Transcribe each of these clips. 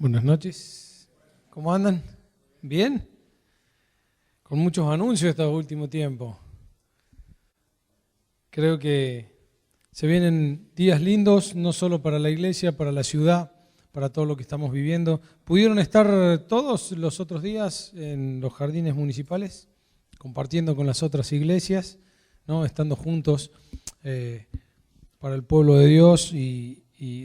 Buenas noches. ¿Cómo andan? ¿Bien? Con muchos anuncios este último tiempo. Creo que se vienen días lindos, no solo para la iglesia, para la ciudad, para todo lo que estamos viviendo. ¿Pudieron estar todos los otros días en los jardines municipales, compartiendo con las otras iglesias, ¿no? Estando juntos para el pueblo de Dios y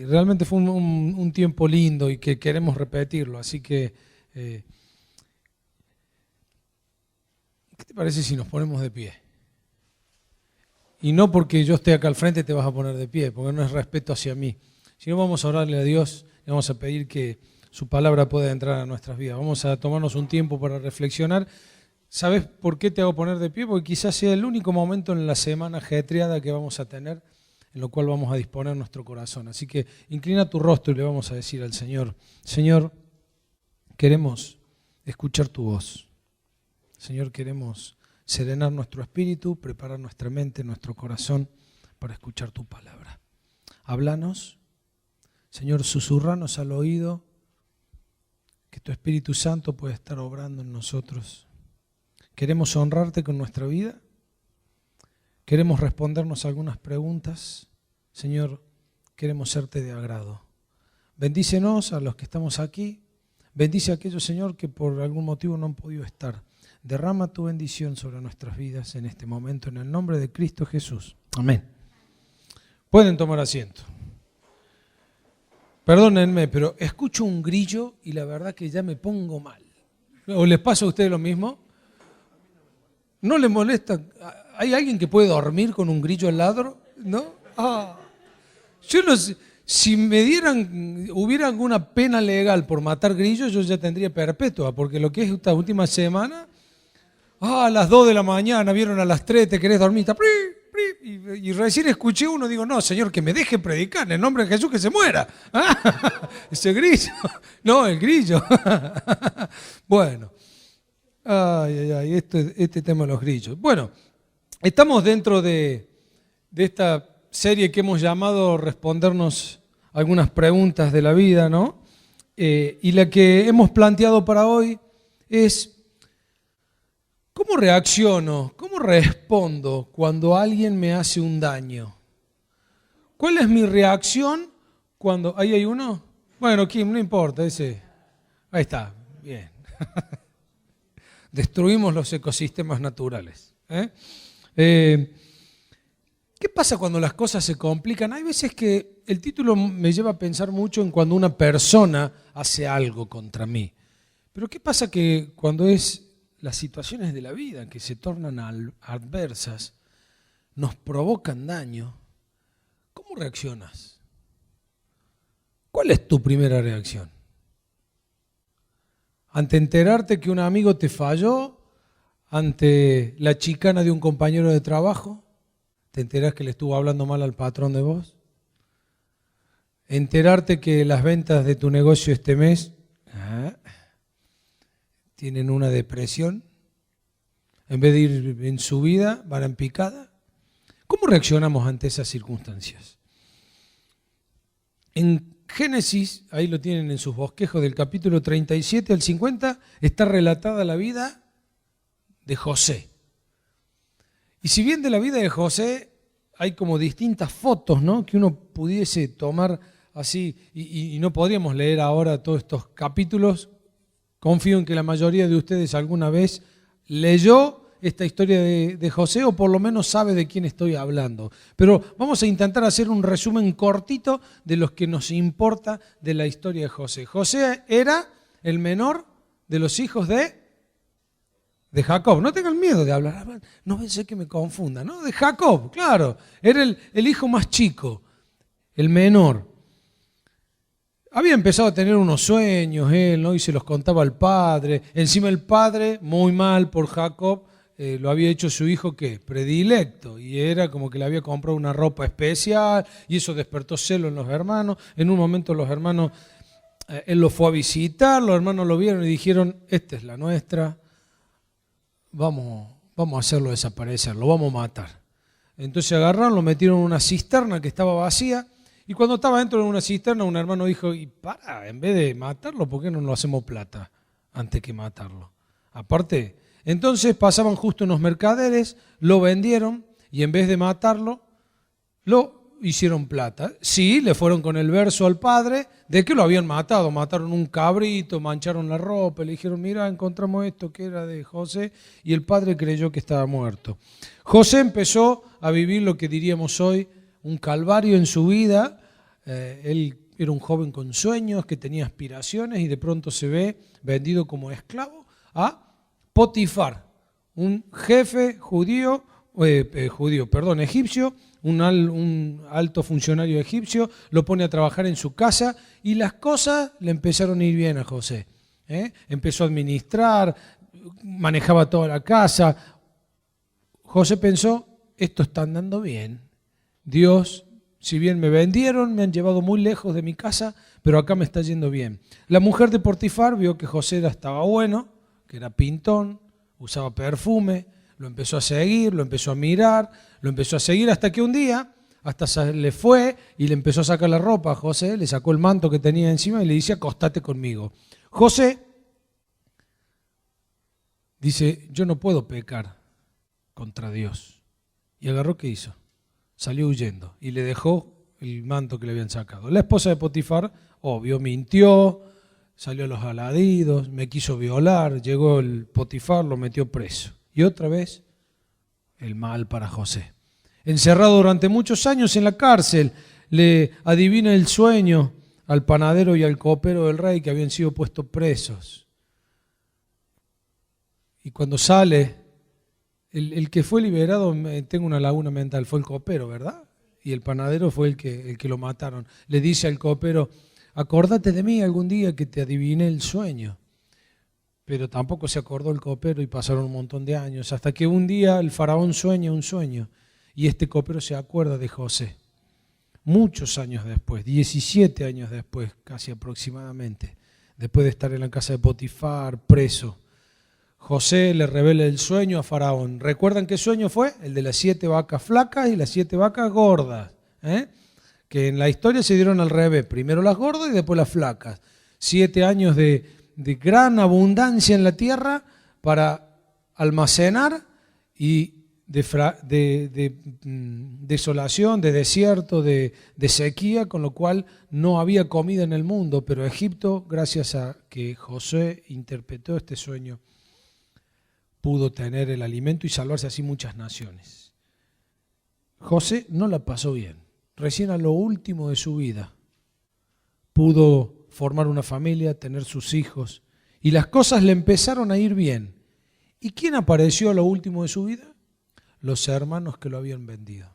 realmente fue un tiempo lindo y que queremos repetirlo, así que ¿qué te parece si nos ponemos de pie? Y no porque yo esté acá al frente te vas a poner de pie, porque no es respeto hacia mí, sino vamos a orarle a Dios y vamos a pedir que su palabra pueda entrar a nuestras vidas. Vamos a tomarnos un tiempo para reflexionar. ¿Sabes por qué te hago poner de pie? Porque quizás sea el único momento en la semana ajetreada que vamos a tener, en lo cual vamos a disponer nuestro corazón. Así que inclina tu rostro y le vamos a decir al Señor: Señor, queremos escuchar tu voz. Señor, queremos serenar nuestro espíritu, preparar nuestra mente, nuestro corazón para escuchar tu palabra. Háblanos, Señor, susurranos al oído, que tu Espíritu Santo pueda estar obrando en nosotros. Queremos honrarte con nuestra vida. Queremos respondernos algunas preguntas. Señor, queremos serte de agrado. Bendícenos a los que estamos aquí. Bendice a aquellos, Señor, que por algún motivo no han podido estar. Derrama tu bendición sobre nuestras vidas en este momento, en el nombre de Cristo Jesús. Amén. Pueden tomar asiento. Perdónenme, pero escucho un grillo y la verdad que ya me pongo mal. ¿O les pasa a ustedes lo mismo? ¿No les molesta? ¿Hay alguien que puede dormir con un grillo al lado? ¿No? Yo no sé, si hubiera alguna pena legal por matar grillos, yo ya tendría perpetua, porque lo que es esta última semana, a las 2 de la mañana, vieron a las 3, te querés dormir, y recién escuché uno, digo, no, Señor, que me deje predicar, en el nombre de Jesús que se muera. Ese grillo, no, el grillo. Bueno, este tema de los grillos. Bueno, estamos dentro de esta serie que hemos llamado Respondernos algunas preguntas de la vida, ¿no? Y la que hemos planteado para hoy es: ¿cómo reacciono? ¿Cómo respondo cuando alguien me hace un daño? ¿Cuál es mi reacción cuando... ¿Ahí hay uno? Bueno, Kim, no importa, ese... Ahí está, bien. Destruimos los ecosistemas naturales. ¿Qué pasa cuando las cosas se complican? Hay veces que el título me lleva a pensar mucho en cuando una persona hace algo contra mí. Pero ¿qué pasa que cuando es las situaciones de la vida que se tornan adversas, nos provocan daño? ¿Cómo reaccionas? ¿Cuál es tu primera reacción? Ante enterarte que un amigo te falló, ante la chicana de un compañero de trabajo, ¿te enterás que le estuvo hablando mal al patrón de vos? Enterarte que las ventas de tu negocio este mes tienen una depresión, en vez de ir en subida, van en picada. ¿Cómo reaccionamos ante esas circunstancias? En Génesis, ahí lo tienen en sus bosquejos, del capítulo 37 al 50, está relatada la vida de José. Y si bien de la vida de José hay como distintas fotos, ¿no?, que uno pudiese tomar así, y no podríamos leer ahora todos estos capítulos, confío en que la mayoría de ustedes alguna vez leyó esta historia de José, o por lo menos sabe de quién estoy hablando. Pero vamos a intentar hacer un resumen cortito de lo que nos importa de la historia de José. José era el menor de los hijos de Jacob. No tengan miedo de hablar, no pensé que me confunda, ¿no? De Jacob, claro. Era el hijo más chico, el menor. Había empezado a tener unos sueños él, ¿no?, y se los contaba al padre. Encima el padre, muy mal por Jacob, lo había hecho su hijo, ¿qué?, predilecto. Y era como que le había comprado una ropa especial y eso despertó celo en los hermanos. En un momento los hermanos, él lo fue a visitar, los hermanos lo vieron y dijeron: esta es la nuestra, vamos a hacerlo desaparecer, lo vamos a matar. Entonces agarraron, lo metieron en una cisterna que estaba vacía Y cuando estaba dentro de una cisterna, un hermano dijo, y en vez de matarlo, ¿por qué no lo hacemos plata antes que matarlo? Aparte, entonces pasaban justo unos mercaderes, lo vendieron y en vez de matarlo, lo hicieron plata. Sí, le fueron con el verso al padre de que lo habían matado. Mataron un cabrito, mancharon la ropa, le dijeron, mira, encontramos esto que era de José, y el padre creyó que estaba muerto. José empezó a vivir lo que diríamos hoy un calvario en su vida. Él era un joven con sueños, que tenía aspiraciones, y de pronto se ve vendido como esclavo a Potifar, un jefe egipcio, un alto funcionario egipcio. Lo pone a trabajar en su casa y las cosas le empezaron a ir bien a José. Empezó a administrar, manejaba toda la casa. José pensó, esto está andando bien. Dios, si bien me vendieron, me han llevado muy lejos de mi casa, pero acá me está yendo bien. La mujer de Potifar vio que José estaba bueno, que era pintón, usaba perfume, lo empezó a seguir, lo empezó a mirar, lo empezó a seguir hasta que un día, hasta se le fue y le empezó a sacar la ropa a José, le sacó el manto que tenía encima y le dice, acostate conmigo. José dice, yo no puedo pecar contra Dios. Y agarró, ¿qué hizo? Salió huyendo y le dejó el manto que le habían sacado. La esposa de Potifar, obvio, mintió, salió a los aladidos, me quiso violar, llegó el Potifar, lo metió preso. Y otra vez, el mal para José. Encerrado durante muchos años en la cárcel, le adivina el sueño al panadero y al copero del rey que habían sido puestos presos. Y cuando sale, el que fue liberado, tengo una laguna mental, fue el copero, ¿verdad? Y el panadero fue el que lo mataron. Le dice al copero, acordate de mí algún día que te adiviné el sueño. Pero tampoco se acordó el copero y pasaron un montón de años, hasta que un día el faraón sueña un sueño y este copero se acuerda de José. Muchos años después, 17 años después, casi aproximadamente, después de estar en la casa de Potifar, preso, José le revela el sueño a Faraón. ¿Recuerdan qué sueño fue? El de las 7 vacas flacas y las 7 vacas gordas, que en la historia se dieron al revés, primero las gordas y después las flacas. 7 años de gran abundancia en la tierra para almacenar y de desolación, de desierto, de sequía, con lo cual no había comida en el mundo, pero Egipto, gracias a que José interpretó este sueño, pudo tener el alimento y salvarse así muchas naciones. José no la pasó bien, recién a lo último de su vida pudo formar una familia, tener sus hijos, y las cosas le empezaron a ir bien. ¿Y quién apareció a lo último de su vida? Los hermanos que lo habían vendido.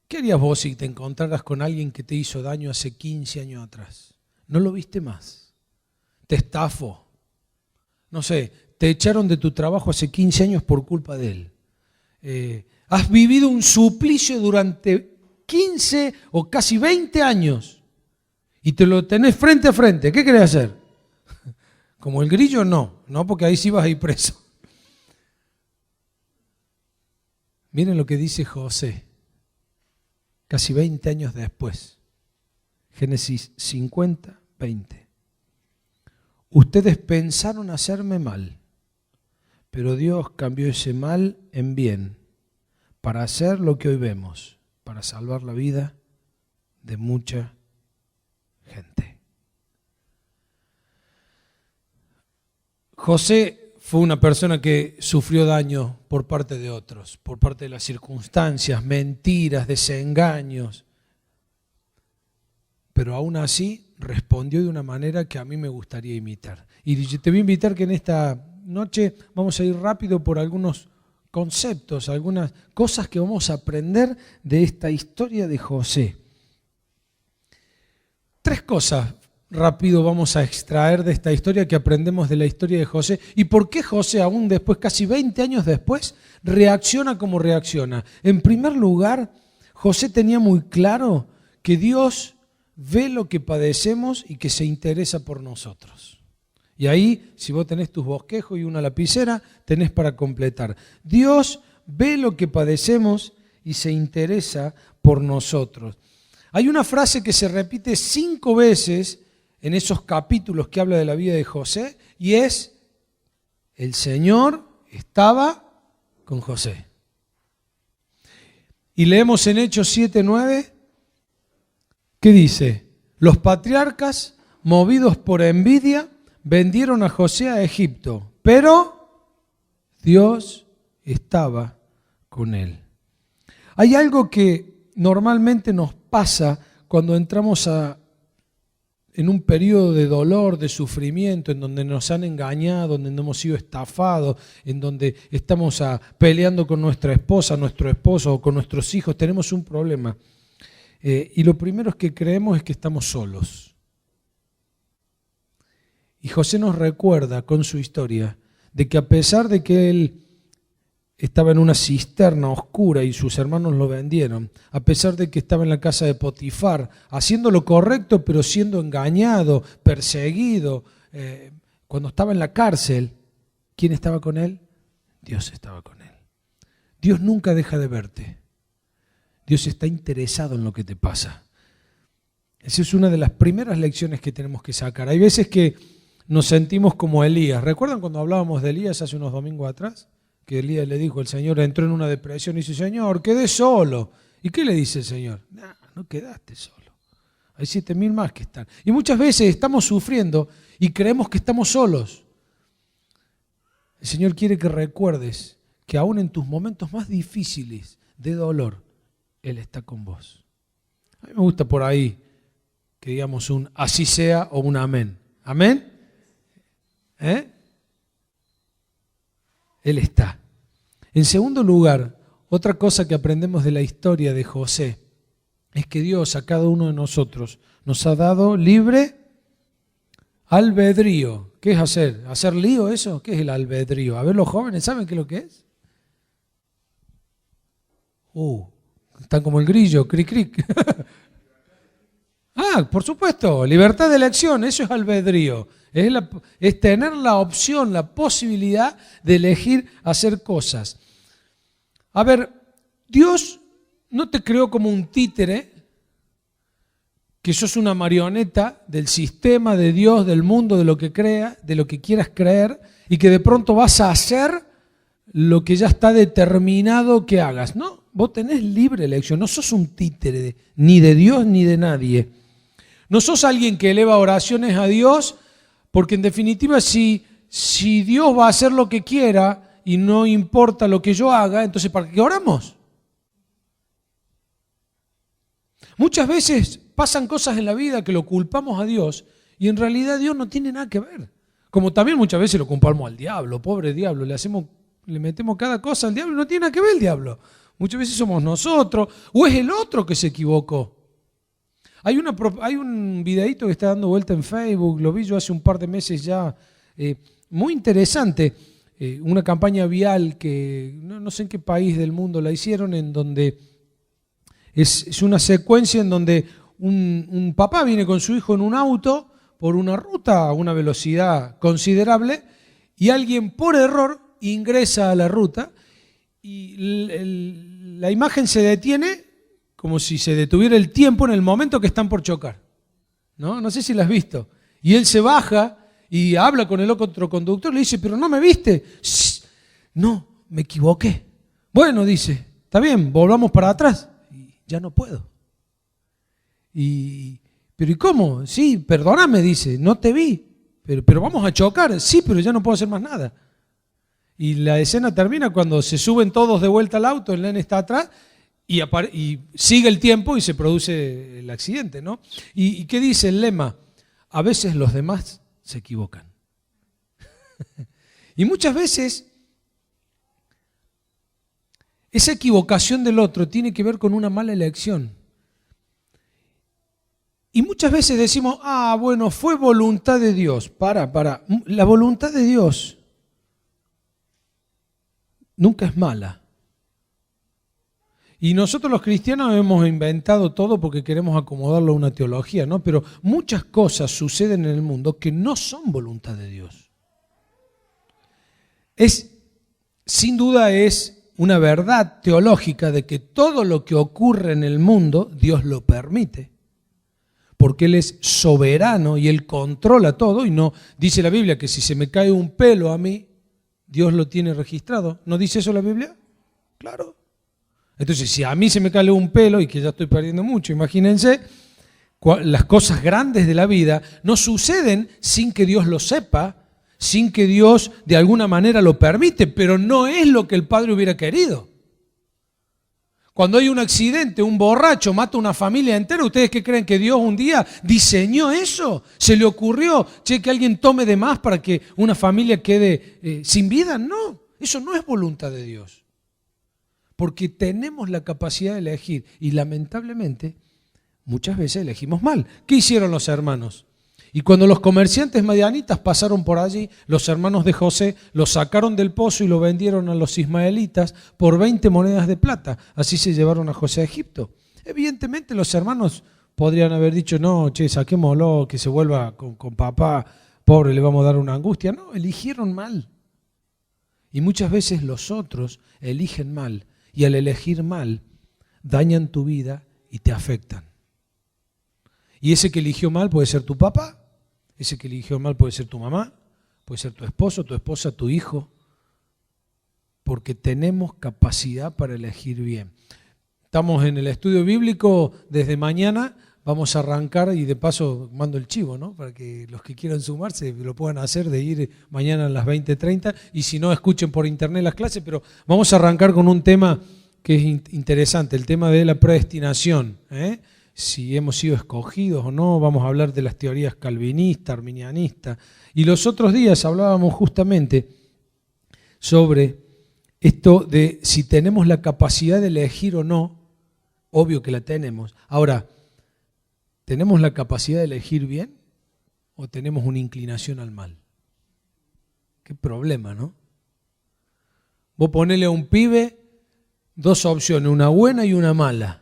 ¿Qué harías vos si te encontraras con alguien que te hizo daño hace 15 años atrás? No lo viste más. Te estafó. No sé, te echaron de tu trabajo hace 15 años por culpa de él. Has vivido un suplicio durante 15 o casi 20 años. Y te lo tenés frente a frente, ¿qué querés hacer? Como el grillo, no, porque ahí sí vas a ir preso. Miren lo que dice José, casi 20 años después, Génesis 50, 20. Ustedes pensaron hacerme mal, pero Dios cambió ese mal en bien, para hacer lo que hoy vemos, para salvar la vida de mucha gente. José fue una persona que sufrió daño por parte de otros, por parte de las circunstancias, mentiras, desengaños, pero aún así respondió de una manera que a mí me gustaría imitar. Y te voy a invitar que en esta noche vamos a ir rápido por algunos conceptos, algunas cosas que vamos a aprender de esta historia de José. 3 cosas rápido vamos a extraer de esta historia que aprendemos de la historia de José y por qué José, aún después, casi 20 años después, reacciona como reacciona. En primer lugar, José tenía muy claro que Dios ve lo que padecemos y que se interesa por nosotros. Y ahí, si vos tenés tus bosquejos y una lapicera, tenés para completar. Dios ve lo que padecemos y se interesa por nosotros. Hay una frase que se repite 5 veces en esos capítulos que habla de la vida de José, y es: el Señor estaba con José. Y leemos en Hechos 7:9, ¿qué dice? Los patriarcas, movidos por envidia, vendieron a José a Egipto, pero Dios estaba con él. Hay algo que normalmente nos pasa cuando entramos en un periodo de dolor, de sufrimiento, en donde nos han engañado, en donde hemos sido estafados, en donde estamos peleando con nuestra esposa, nuestro esposo o con nuestros hijos. Tenemos un problema. Y lo primero que creemos es que estamos solos. Y José nos recuerda con su historia de que a pesar de que él estaba en una cisterna oscura y sus hermanos lo vendieron, a pesar de que estaba en la casa de Potifar, haciendo lo correcto pero siendo engañado, perseguido, cuando estaba en la cárcel, ¿quién estaba con él? Dios estaba con él. Dios nunca deja de verte. Dios está interesado en lo que te pasa. Esa es una de las primeras lecciones que tenemos que sacar. Hay veces que nos sentimos como Elías. ¿Recuerdan cuando hablábamos de Elías hace unos domingos atrás? Que Elías le dijo, el Señor entró en una depresión y dice, Señor, quedé solo. ¿Y qué le dice el Señor? No quedaste solo. Hay 7.000 más que están. Y muchas veces estamos sufriendo y creemos que estamos solos. El Señor quiere que recuerdes que aún en tus momentos más difíciles de dolor, Él está con vos. A mí me gusta por ahí que digamos un así sea o un amén. ¿Amén? Él está. En segundo lugar, otra cosa que aprendemos de la historia de José es que Dios a cada uno de nosotros nos ha dado libre albedrío. ¿Qué es hacer? ¿Hacer lío eso? ¿Qué es el albedrío? A ver, los jóvenes, ¿saben qué es lo que es? Están como el grillo, cric, cric. Por supuesto, libertad de elección, eso es albedrío. Es tener la opción, la posibilidad de elegir hacer cosas. A ver, Dios no te creó como un títere, que sos una marioneta del sistema, de Dios, del mundo, de lo que creas, de lo que quieras creer, y que de pronto vas a hacer lo que ya está determinado que hagas. No, vos tenés libre elección, no sos un títere ni de Dios ni de nadie. No sos alguien que eleva oraciones a Dios, porque en definitiva si Dios va a hacer lo que quiera y no importa lo que yo haga, entonces ¿para qué oramos? Muchas veces pasan cosas en la vida que lo culpamos a Dios y en realidad Dios no tiene nada que ver. Como también muchas veces lo culpamos al diablo, pobre diablo, le metemos cada cosa al diablo y no tiene nada que ver el diablo. Muchas veces somos nosotros o es el otro que se equivocó. Hay un videíto que está dando vuelta en Facebook, lo vi yo hace un par de meses ya, muy interesante, una campaña vial que no sé en qué país del mundo la hicieron, en donde es una secuencia en donde un papá viene con su hijo en un auto por una ruta a una velocidad considerable y alguien por error ingresa a la ruta y la imagen se detiene como si se detuviera el tiempo en el momento que están por chocar. No sé si lo has visto. Y él se baja y habla con el otro conductor, le dice, pero no me viste. Shh, no, me equivoqué. Bueno, dice, está bien, volvamos para atrás. Y ya no puedo. Pero ¿y cómo? Sí, perdóname, dice, no te vi. Pero vamos a chocar. Sí, pero ya no puedo hacer más nada. Y la escena termina cuando se suben todos de vuelta al auto, el nene está atrás, y sigue el tiempo y se produce el accidente, ¿no? ¿Y qué dice el lema? A veces los demás se equivocan. Y muchas veces esa equivocación del otro tiene que ver con una mala elección. Y muchas veces decimos, bueno, fue voluntad de Dios. Para. La voluntad de Dios nunca es mala. Y nosotros los cristianos hemos inventado todo porque queremos acomodarlo a una teología, ¿no? Pero muchas cosas suceden en el mundo que no son voluntad de Dios. Sin duda es una verdad teológica de que todo lo que ocurre en el mundo, Dios lo permite. Porque Él es soberano y Él controla todo. Y no dice la Biblia que si se me cae un pelo a mí, Dios lo tiene registrado. ¿No dice eso la Biblia? Claro. Entonces, si a mí se me cae un pelo, y que ya estoy perdiendo mucho, imagínense, las cosas grandes de la vida no suceden sin que Dios lo sepa, sin que Dios de alguna manera lo permite, pero no es lo que el Padre hubiera querido. Cuando hay un accidente, un borracho mata a una familia entera, ¿ustedes qué creen? ¿Que Dios un día diseñó eso? ¿Se le ocurrió, che, que alguien tome de más para que una familia quede sin vida? No, eso no es voluntad de Dios. Porque tenemos la capacidad de elegir y lamentablemente muchas veces elegimos mal. ¿Qué hicieron los hermanos? Y cuando los comerciantes madianitas pasaron por allí, los hermanos de José lo sacaron del pozo y lo vendieron a los ismaelitas por 20 monedas de plata. Así se llevaron a José a Egipto. Evidentemente los hermanos podrían haber dicho, no, che, saquémoslo, que se vuelva con papá, pobre, le vamos a dar una angustia. No, eligieron mal. Y muchas veces los otros eligen mal. Y al elegir mal, dañan tu vida y te afectan. Y ese que eligió mal puede ser tu papá, ese que eligió mal puede ser tu mamá, puede ser tu esposo, tu esposa, tu hijo, porque tenemos capacidad para elegir bien. Estamos en el estudio bíblico desde mañana, vamos a arrancar y de paso mando el chivo, ¿no? Para que los que quieran sumarse lo puedan hacer, de ir mañana a las 20:30 y si no escuchen por internet las clases, pero vamos a arrancar con un tema que es interesante, el tema de la predestinación, si hemos sido escogidos o no, vamos a hablar de las teorías calvinista, arminianista. Y los otros días hablábamos justamente sobre esto de si tenemos la capacidad de elegir o no, obvio que la tenemos. Ahora, ¿tenemos la capacidad de elegir bien o tenemos una inclinación al mal? Qué problema, ¿no? Vos ponele a un pibe dos opciones, una buena y una mala.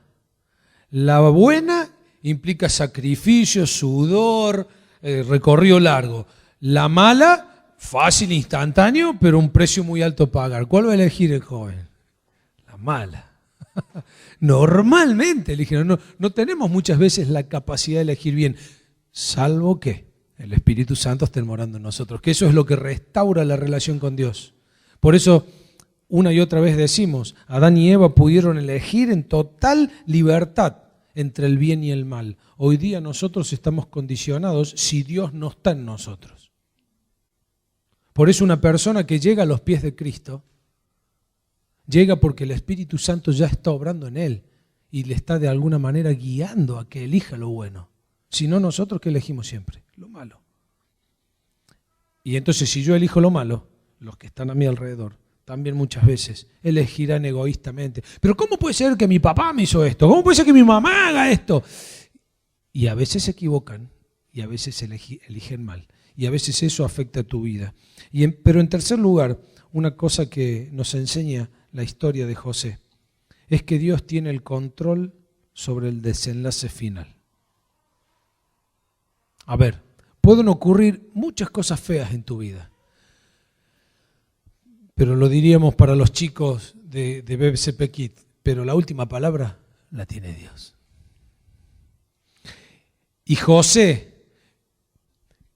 La buena implica sacrificio, sudor, recorrido largo. La mala, fácil, instantáneo, pero un precio muy alto a pagar. ¿Cuál va a elegir el joven? La mala. Normalmente eligieron. No tenemos muchas veces la capacidad de elegir bien, salvo que el Espíritu Santo esté morando en nosotros, que eso es lo que restaura la relación con Dios. Por eso, una y otra vez decimos, Adán y Eva pudieron elegir en total libertad entre el bien y el mal. Hoy día nosotros estamos condicionados si Dios no está en nosotros. Por eso una persona que llega a los pies de Cristo, llega porque el Espíritu Santo ya está obrando en él y le está de alguna manera guiando a que elija lo bueno. Si no, nosotros, ¿qué elegimos siempre? Lo malo. Y entonces si yo elijo lo malo, los que están a mi alrededor también muchas veces elegirán egoístamente. Pero ¿cómo puede ser que mi papá me hizo esto? ¿Cómo puede ser que mi mamá haga esto? Y a veces se equivocan y a veces eligen mal. Y a veces eso afecta a tu vida. Pero en tercer lugar, una cosa que nos enseña la historia de José es que Dios tiene el control sobre el desenlace final. A ver, pueden ocurrir muchas cosas feas en tu vida. Pero lo diríamos para los chicos de BCP Kids, pero la última palabra la tiene Dios. Y José,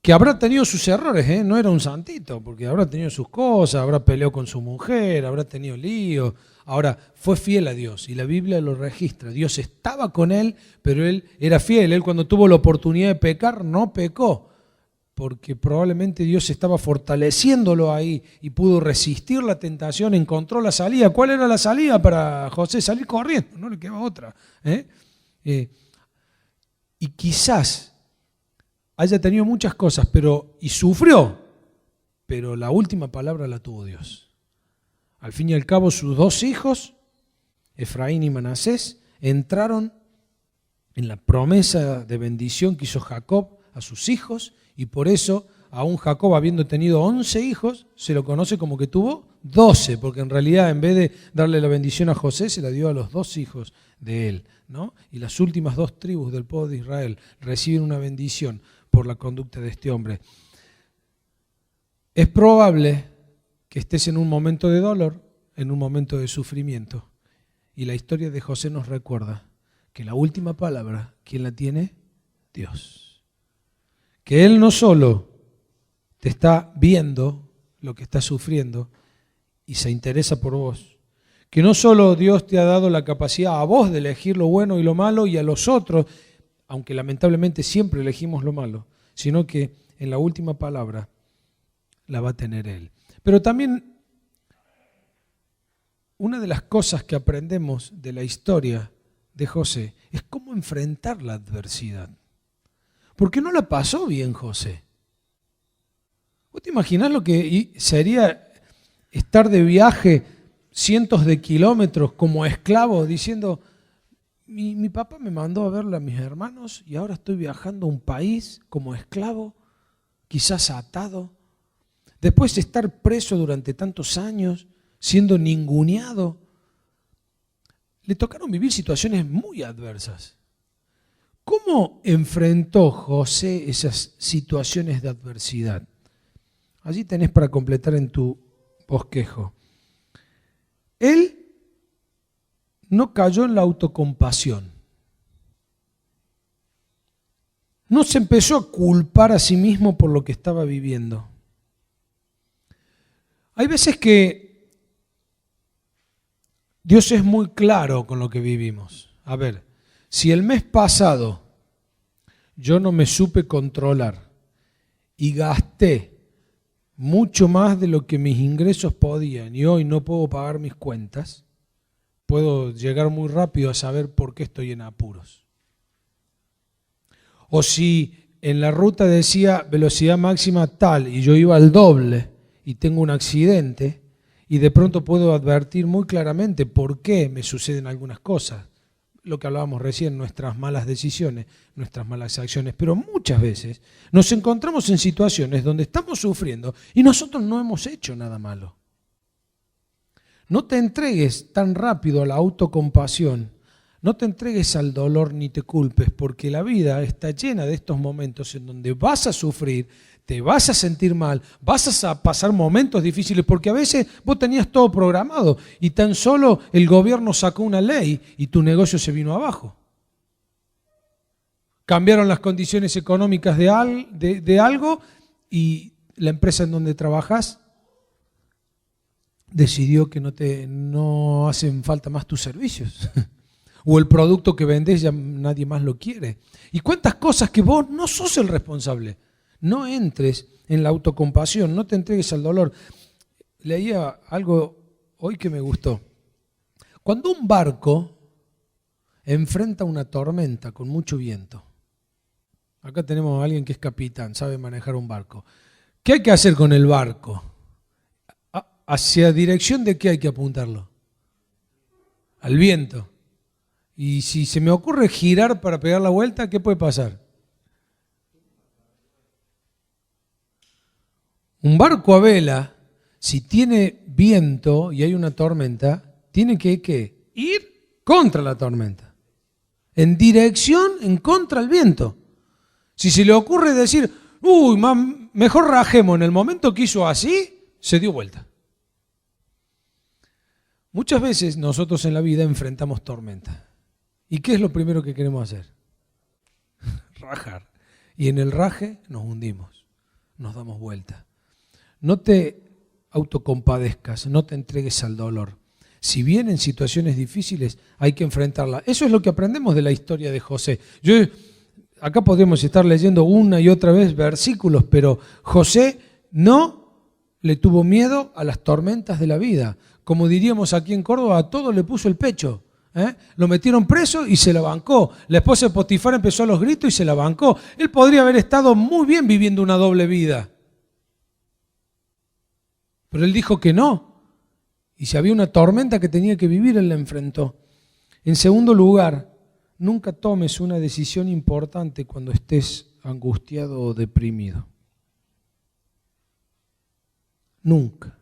que habrá tenido sus errores, no era un santito, porque habrá tenido sus cosas, habrá peleado con su mujer, habrá tenido líos. Ahora, fue fiel a Dios y la Biblia lo registra. Dios estaba con él, pero él era fiel. Él cuando tuvo la oportunidad de pecar, no pecó. Porque probablemente Dios estaba fortaleciéndolo ahí y pudo resistir la tentación, encontró la salida. ¿Cuál era la salida para José? Salir corriendo, no le quedaba otra. Y quizás haya tenido muchas cosas, y sufrió, pero la última palabra la tuvo Dios. Al fin y al cabo, sus dos hijos, Efraín y Manasés, entraron en la promesa de bendición que hizo Jacob a sus hijos, y por eso, aún Jacob, habiendo tenido 11 hijos, se lo conoce como que tuvo 12, porque en realidad en vez de darle la bendición a José, se la dio a los dos hijos de él, ¿no? Y las últimas dos tribus del pueblo de Israel reciben una bendición por la conducta de este hombre. Es probable que estés en un momento de dolor, en un momento de sufrimiento. Y la historia de José nos recuerda que la última palabra, ¿quién la tiene? Dios. Que Él no solo te está viendo lo que estás sufriendo y se interesa por vos, que no solo Dios te ha dado la capacidad a vos de elegir lo bueno y lo malo y a los otros, aunque lamentablemente siempre elegimos lo malo, sino que en la última palabra la va a tener Él. Pero también una de las cosas que aprendemos de la historia de José es cómo enfrentar la adversidad. Porque no la pasó bien José. ¿Vos te imaginás lo que sería estar de viaje cientos de kilómetros como esclavo diciendo, mi papá me mandó a verle a mis hermanos y ahora estoy viajando a un país como esclavo, quizás atado? Después de estar preso durante tantos años, siendo ninguneado, le tocaron vivir situaciones muy adversas. ¿Cómo enfrentó José esas situaciones de adversidad? Allí tenés para completar en tu bosquejo. Él no cayó en la autocompasión. No se empezó a culpar a sí mismo por lo que estaba viviendo. Hay veces que Dios es muy claro con lo que vivimos. A ver, si el mes pasado yo no me supe controlar y gasté mucho más de lo que mis ingresos podían y hoy no puedo pagar mis cuentas, puedo llegar muy rápido a saber por qué estoy en apuros. O si en la ruta decía velocidad máxima tal y yo iba al doble y tengo un accidente y de pronto puedo advertir muy claramente por qué me suceden algunas cosas. Lo que hablábamos recién, nuestras malas decisiones, nuestras malas acciones, pero muchas veces nos encontramos en situaciones donde estamos sufriendo y nosotros no hemos hecho nada malo. No te entregues tan rápido a la autocompasión, no te entregues al dolor ni te culpes, porque la vida está llena de estos momentos en donde vas a sufrir, te vas a sentir mal, vas a pasar momentos difíciles, porque a veces vos tenías todo programado y tan solo el gobierno sacó una ley y tu negocio se vino abajo. Cambiaron las condiciones económicas de algo y la empresa en donde trabajas decidió que no hacen falta más tus servicios. O el producto que vendés ya nadie más lo quiere. Y cuántas cosas que vos no sos el responsable. No entres en la autocompasión, no te entregues al dolor. Leía algo hoy que me gustó. Cuando un barco enfrenta una tormenta con mucho viento, acá tenemos a alguien que es capitán, sabe manejar un barco. ¿Qué hay que hacer con el barco? ¿Hacia dirección de qué hay que apuntarlo? Al viento. Y si se me ocurre girar para pegar la vuelta, ¿qué puede pasar? Un barco a vela, si tiene viento y hay una tormenta, tiene que ir contra la tormenta, en dirección, en contra del viento. Si se le ocurre decir, mejor rajemos, en el momento que hizo así, se dio vuelta. Muchas veces nosotros en la vida enfrentamos tormentas. ¿Y qué es lo primero que queremos hacer? Rajar. Y en el raje nos hundimos, nos damos vuelta. No te autocompadezcas, no te entregues al dolor. Si vienen situaciones difíciles, hay que enfrentarlas. Eso es lo que aprendemos de la historia de José. Acá podríamos estar leyendo una y otra vez versículos, pero José no le tuvo miedo a las tormentas de la vida. Como diríamos aquí en Córdoba, a todo le puso el pecho. Lo metieron preso y se la bancó. La esposa de Potifar empezó a los gritos y se la bancó. Él podría haber estado muy bien viviendo una doble vida. Pero él dijo que no. Y si había una tormenta que tenía que vivir, él la enfrentó. En segundo lugar, nunca tomes una decisión importante cuando estés angustiado o deprimido. Nunca.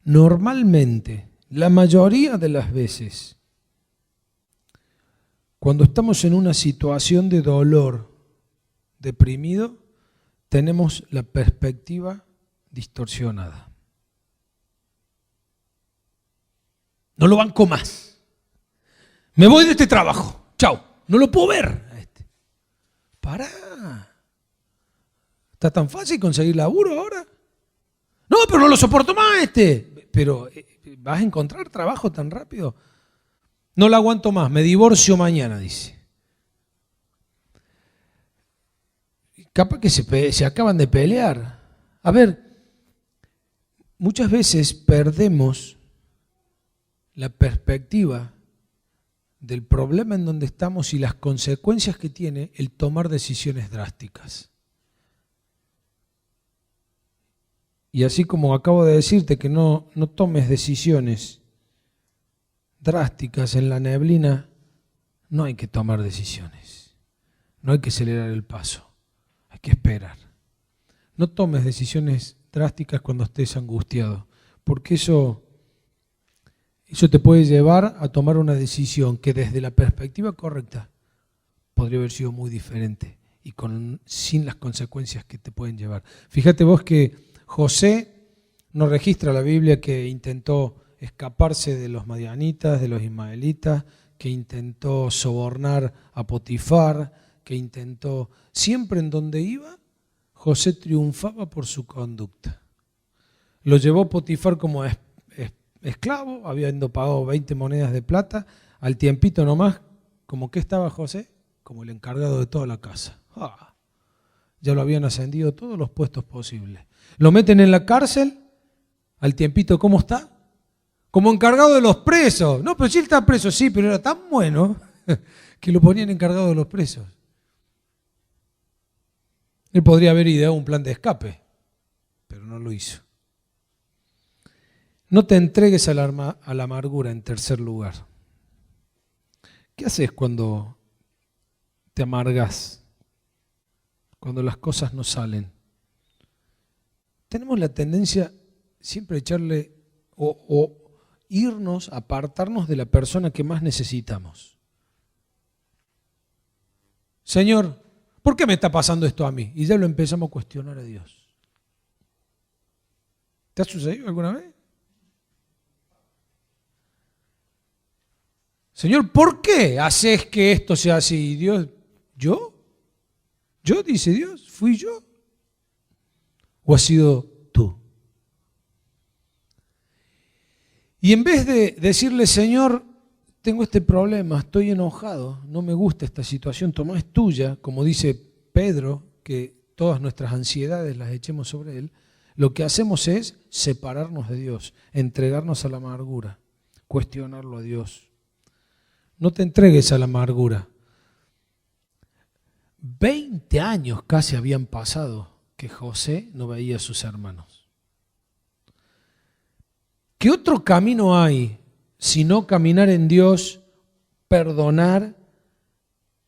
Normalmente, la mayoría de las veces, cuando estamos en una situación de dolor, deprimido, tenemos la perspectiva distorsionada. No lo banco más. Me voy de este trabajo. Chao. No lo puedo ver a este. Pará. ¿Está tan fácil conseguir laburo ahora? No, pero no lo soporto más a este. Pero, ¿vas a encontrar trabajo tan rápido? No lo aguanto más. Me divorcio mañana, dice. Capaz que se acaban de pelear. A ver, muchas veces perdemos la perspectiva del problema en donde estamos y las consecuencias que tiene el tomar decisiones drásticas. Y así como acabo de decirte que no tomes decisiones drásticas en la neblina, no hay que tomar decisiones. No hay que acelerar el paso. Hay que esperar. No tomes decisiones drásticas cuando estés angustiado, porque eso te puede llevar a tomar una decisión que desde la perspectiva correcta podría haber sido muy diferente y sin las consecuencias que te pueden llevar. Fíjate vos que José nos registra la Biblia que intentó escaparse de los madianitas, de los ismaelitas, que intentó sobornar a Potifar, que intentó, siempre en donde iba, José triunfaba por su conducta. Lo llevó Potifar como esclavo, habiendo pagado 20 monedas de plata, al tiempito nomás, ¿como qué estaba José? Como el encargado de toda la casa. Ya lo habían ascendido todos los puestos posibles. Lo meten en la cárcel, al tiempito, ¿cómo está? Como encargado de los presos. No, pero si él está preso, sí, pero era tan bueno que lo ponían encargado de los presos. Él podría haber ideado un plan de escape, pero no lo hizo. No te entregues a la amargura, en tercer lugar. ¿Qué haces cuando te amargas? Cuando las cosas no salen. Tenemos la tendencia siempre a echarle o irnos, apartarnos de la persona que más necesitamos. Señor, ¿por qué me está pasando esto a mí? Y ya lo empezamos a cuestionar a Dios. ¿Te ha sucedido alguna vez? Señor, ¿por qué haces que esto sea así? Y Dios, ¿yo? ¿Yo? Dice Dios, ¿fui yo? ¿O has sido tú? Y en vez de decirle, Señor, tengo este problema, estoy enojado, no me gusta esta situación, Tomás, es tuya, como dice Pedro, que todas nuestras ansiedades las echemos sobre Él, lo que hacemos es separarnos de Dios, entregarnos a la amargura, cuestionarlo a Dios. No te entregues a la amargura. 20 años casi habían pasado que José no veía a sus hermanos. ¿Qué otro camino hay sino caminar en Dios, perdonar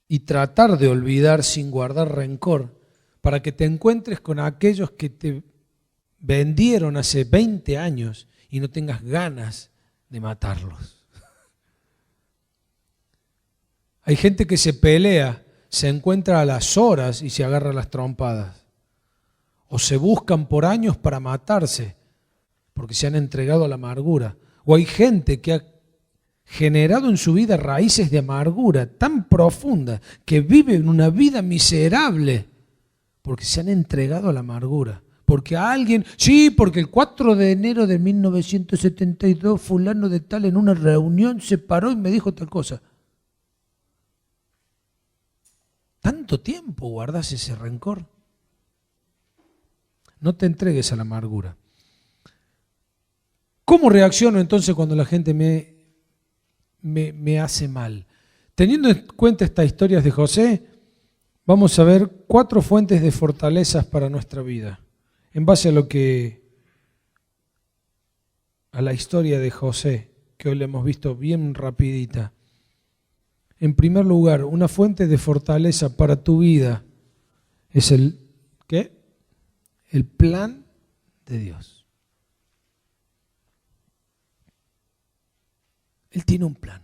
y tratar de olvidar sin guardar rencor para que te encuentres con aquellos que te vendieron hace 20 años y no tengas ganas de matarlos? Hay gente que se pelea, se encuentra a las horas y se agarra las trompadas. O se buscan por años para matarse porque se han entregado a la amargura. O hay gente que ha generado en su vida raíces de amargura tan profundas que viven una vida miserable porque se han entregado a la amargura. Porque a alguien, sí, porque el 4 de enero de 1972 fulano de tal en una reunión se paró y me dijo tal cosa. ¿Tanto tiempo guardas ese rencor? No te entregues a la amargura. ¿Cómo reacciono entonces cuando la gente me hace mal? Teniendo en cuenta estas historias de José, vamos a ver 4 fuentes de fortalezas para nuestra vida. En base a la historia de José, que hoy la hemos visto bien rapidita. En primer lugar, una fuente de fortaleza para tu vida es ¿qué? El plan de Dios. Él tiene un plan.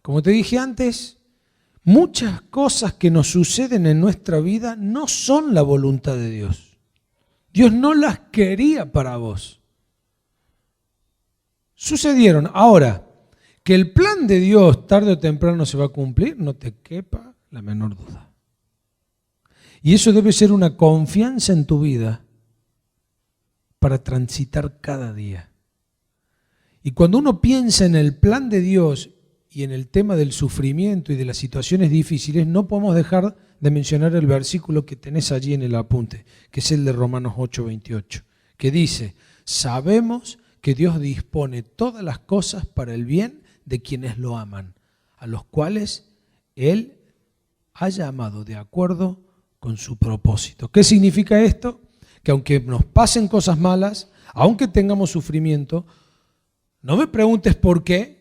Como te dije antes, muchas cosas que nos suceden en nuestra vida no son la voluntad de Dios. Dios no las quería para vos. Sucedieron. Ahora, que el plan de Dios tarde o temprano se va a cumplir, no te quepa la menor duda. Y eso debe ser una confianza en tu vida para transitar cada día. Y cuando uno piensa en el plan de Dios y en el tema del sufrimiento y de las situaciones difíciles, no podemos dejar de mencionar el versículo que tenés allí en el apunte, que es el de Romanos 8:28, que dice: sabemos que Dios dispone todas las cosas para el bien de quienes lo aman, a los cuales Él ha llamado de acuerdo con su propósito. ¿Qué significa esto? Que aunque nos pasen cosas malas, aunque tengamos sufrimiento, no me preguntes por qué,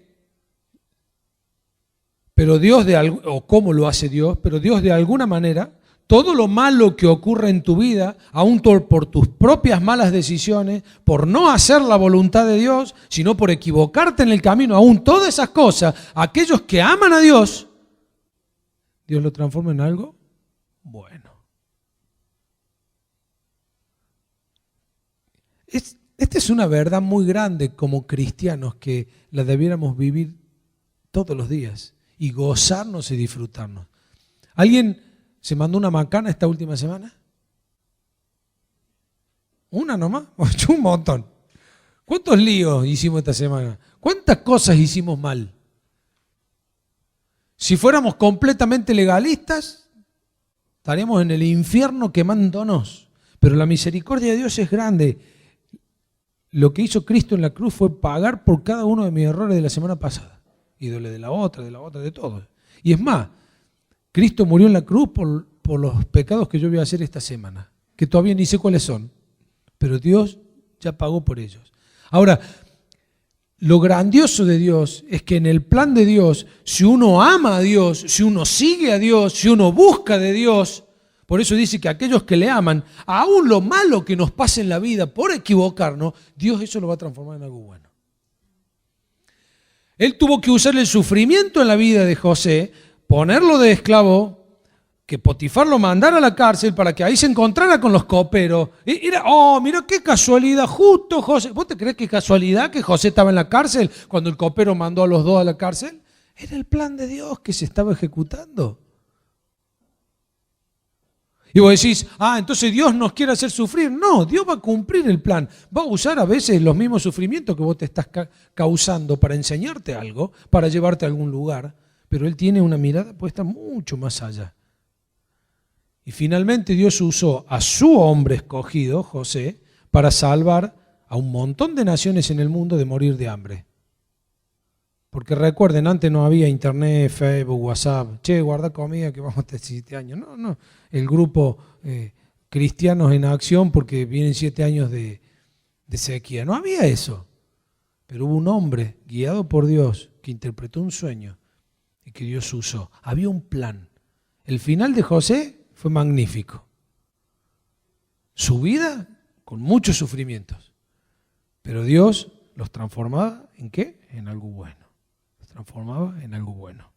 pero Dios o cómo lo hace Dios, pero Dios de alguna manera, todo lo malo que ocurre en tu vida, aún por tus propias malas decisiones, por no hacer la voluntad de Dios, sino por equivocarte en el camino, aún todas esas cosas, aquellos que aman a Dios, Dios lo transforma en algo bueno. Esta es una verdad muy grande como cristianos que la debiéramos vivir todos los días y gozarnos y disfrutarnos. ¿Alguien se mandó una macana esta última semana? ¿Una nomás? Un montón. ¿Cuántos líos hicimos esta semana? ¿Cuántas cosas hicimos mal? Si fuéramos completamente legalistas, estaríamos en el infierno quemándonos. Pero la misericordia de Dios es grande. Lo que hizo Cristo en la cruz fue pagar por cada uno de mis errores de la semana pasada. Y de la otra, de todos. Y es más, Cristo murió en la cruz por los pecados que yo voy a hacer esta semana, que todavía ni sé cuáles son, pero Dios ya pagó por ellos. Ahora, lo grandioso de Dios es que en el plan de Dios, si uno ama a Dios, si uno sigue a Dios, si uno busca de Dios, por eso dice que aquellos que le aman, aún lo malo que nos pase en la vida por equivocarnos, Dios eso lo va a transformar en algo bueno. Él tuvo que usar el sufrimiento en la vida de José, ponerlo de esclavo, que Potifar lo mandara a la cárcel para que ahí se encontrara con los coperos. Mira qué casualidad, justo José. ¿Vos te crees que es casualidad que José estaba en la cárcel cuando el copero mandó a los dos a la cárcel? Era el plan de Dios que se estaba ejecutando. Y vos decís, entonces Dios nos quiere hacer sufrir. No, Dios va a cumplir el plan. Va a usar a veces los mismos sufrimientos que vos te estás causando para enseñarte algo, para llevarte a algún lugar. Pero Él tiene una mirada puesta mucho más allá. Y finalmente Dios usó a su hombre escogido, José, para salvar a un montón de naciones en el mundo de morir de hambre. Porque recuerden, antes no había internet, Facebook, WhatsApp. Guarda comida que vamos a tener 7 años. No. El grupo Cristianos en Acción porque vienen 7 años de sequía. No había eso. Pero hubo un hombre guiado por Dios que interpretó un sueño y que Dios usó. Había un plan. El final de José fue magnífico. Su vida con muchos sufrimientos. Pero Dios los transformaba ¿en qué? En algo bueno. Transformaba en algo bueno.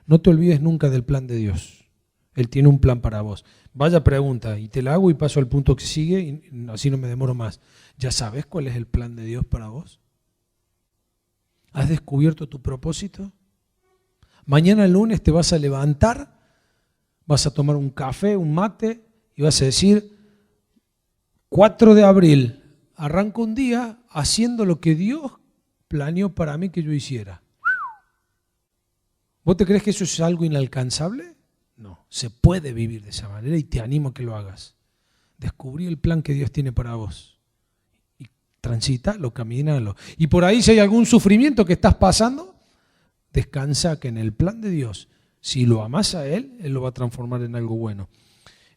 No te olvides nunca del plan de Dios. Él tiene un plan para vos. Vaya pregunta, y te la hago y paso al punto que sigue, y así no me demoro más. ¿Ya sabes cuál es el plan de Dios para vos? ¿Has descubierto tu propósito? Mañana lunes te vas a levantar, vas a tomar un café, un mate, y vas a decir, 4 de abril, arranco un día haciendo lo que Dios planeó para mí que yo hiciera. ¿Vos te crees que eso es algo inalcanzable? No, se puede vivir de esa manera y te animo a que lo hagas. Descubrí el plan que Dios tiene para vos. Y transítalo, camínalo. Y por ahí si hay algún sufrimiento que estás pasando, descansa que en el plan de Dios, si lo amás a Él, Él lo va a transformar en algo bueno.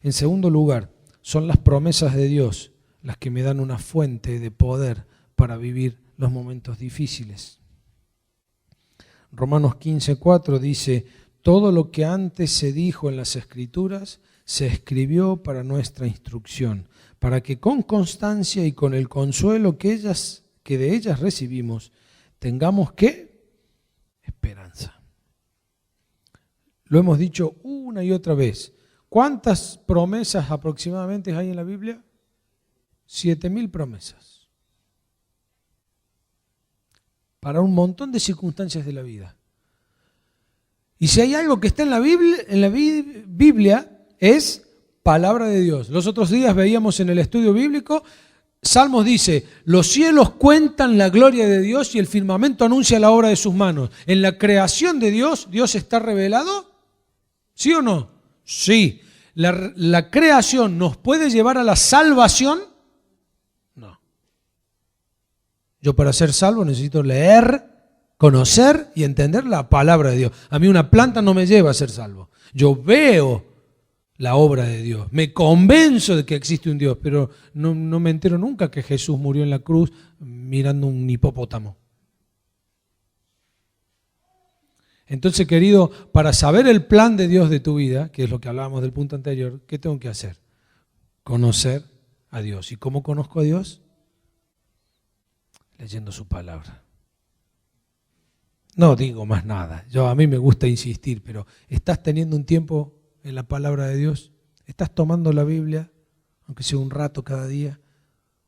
En segundo lugar, son las promesas de Dios las que me dan una fuente de poder para vivir los momentos difíciles. Romanos 15:4 dice, todo lo que antes se dijo en las Escrituras se escribió para nuestra instrucción, para que con constancia y con el consuelo que de ellas recibimos, tengamos ¿qué? Esperanza. Lo hemos dicho una y otra vez. ¿Cuántas promesas aproximadamente hay en la Biblia? 7.000 promesas. para un montón de circunstancias de la vida. Y si hay algo que está en la Biblia es palabra de Dios. Los otros días veíamos en el estudio bíblico, Salmos dice, los cielos cuentan la gloria de Dios y el firmamento anuncia la obra de sus manos. En la creación de Dios, ¿Dios está revelado? ¿Sí o no? Sí. ¿La creación nos puede llevar a la salvación? No. Yo para ser salvo necesito leer, conocer y entender la palabra de Dios. A mí una planta no me lleva a ser salvo. Yo veo la obra de Dios, me convenzo de que existe un Dios, pero no me entero nunca que Jesús murió en la cruz mirando un hipopótamo. Entonces, querido, para saber el plan de Dios de tu vida, que es lo que hablábamos del punto anterior, ¿qué tengo que hacer? Conocer a Dios. ¿Y cómo conozco a Dios? Leyendo su palabra. No digo más nada. A mí me gusta insistir, pero ¿estás teniendo un tiempo en la palabra de Dios? ¿Estás tomando la Biblia, aunque sea un rato cada día,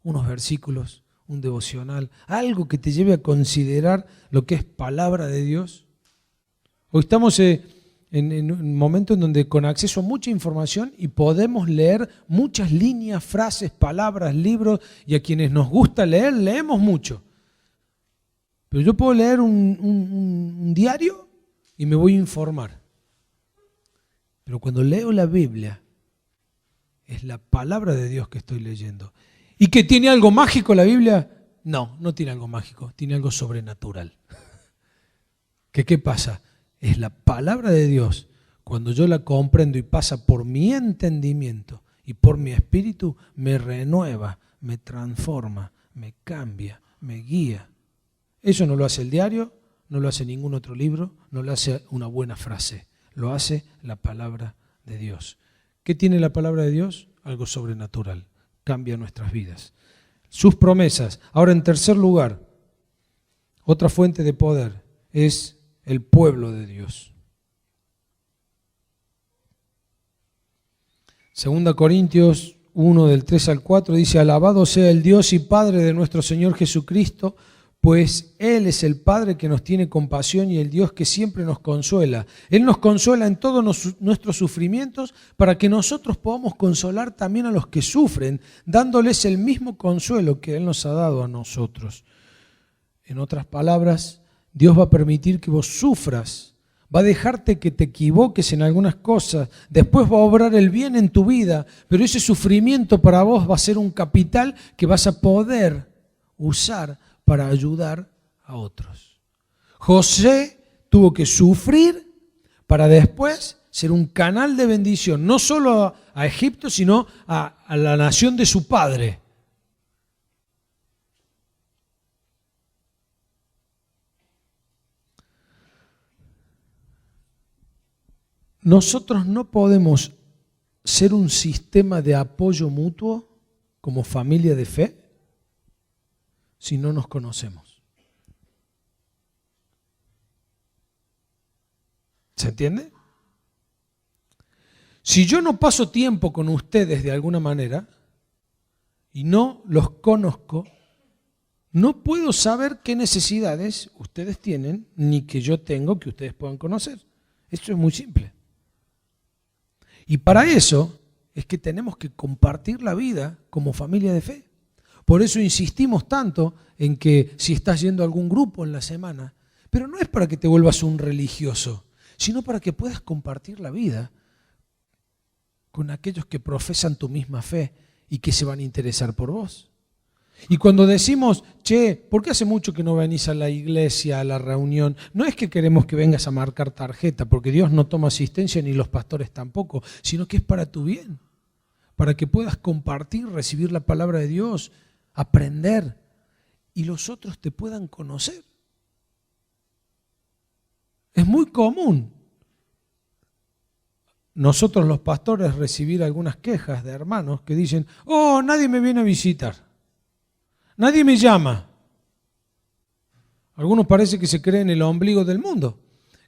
unos versículos, un devocional, algo que te lleve a considerar lo que es palabra de Dios? Hoy estamos en un momento en donde con acceso a mucha información y podemos leer muchas líneas, frases, palabras, libros, y a quienes nos gusta leer, leemos mucho. Pero yo puedo leer un diario y me voy a informar. Pero cuando leo la Biblia, es la palabra de Dios que estoy leyendo. ¿Y que tiene algo mágico la Biblia? No, no tiene algo mágico, tiene algo sobrenatural. ¿Qué pasa? Es la palabra de Dios. Cuando yo la comprendo y pasa por mi entendimiento y por mi espíritu, me renueva, me transforma, me cambia, me guía. Eso no lo hace el diario, no lo hace ningún otro libro, no lo hace una buena frase. Lo hace la palabra de Dios. ¿Qué tiene la palabra de Dios? Algo sobrenatural. Cambia nuestras vidas. Sus promesas. Ahora, en tercer lugar, otra fuente de poder es el pueblo de Dios. 2 Corintios 1, del 3 al 4, dice: alabado sea el Dios y Padre de nuestro Señor Jesucristo, pues Él es el Padre que nos tiene compasión y el Dios que siempre nos consuela. Él nos consuela en todos nuestros sufrimientos para que nosotros podamos consolar también a los que sufren, dándoles el mismo consuelo que Él nos ha dado a nosotros. En otras palabras, Dios va a permitir que vos sufras, va a dejarte que te equivoques en algunas cosas, después va a obrar el bien en tu vida, pero ese sufrimiento para vos va a ser un capital que vas a poder usar para ayudar a otros. José tuvo que sufrir para después ser un canal de bendición, no solo a Egipto, sino a la nación de su padre. Nosotros no podemos ser un sistema de apoyo mutuo como familia de fe si no nos conocemos. ¿Se entiende? Si yo no paso tiempo con ustedes de alguna manera y no los conozco, no puedo saber qué necesidades ustedes tienen ni que yo tengo que ustedes puedan conocer. Esto es muy simple. Y para eso es que tenemos que compartir la vida como familia de fe. Por eso insistimos tanto en que si estás yendo a algún grupo en la semana, pero no es para que te vuelvas un religioso, sino para que puedas compartir la vida con aquellos que profesan tu misma fe y que se van a interesar por vos. Y cuando decimos, che, ¿por qué hace mucho que no venís a la iglesia, a la reunión? No es que queremos que vengas a marcar tarjeta, porque Dios no toma asistencia ni los pastores tampoco, sino que es para tu bien, para que puedas compartir, recibir la palabra de Dios, aprender y los otros te puedan conocer. Es muy común nosotros los pastores recibir algunas quejas de hermanos que dicen, oh, nadie me viene a visitar. Nadie me llama. Algunos parece que se creen el ombligo del mundo,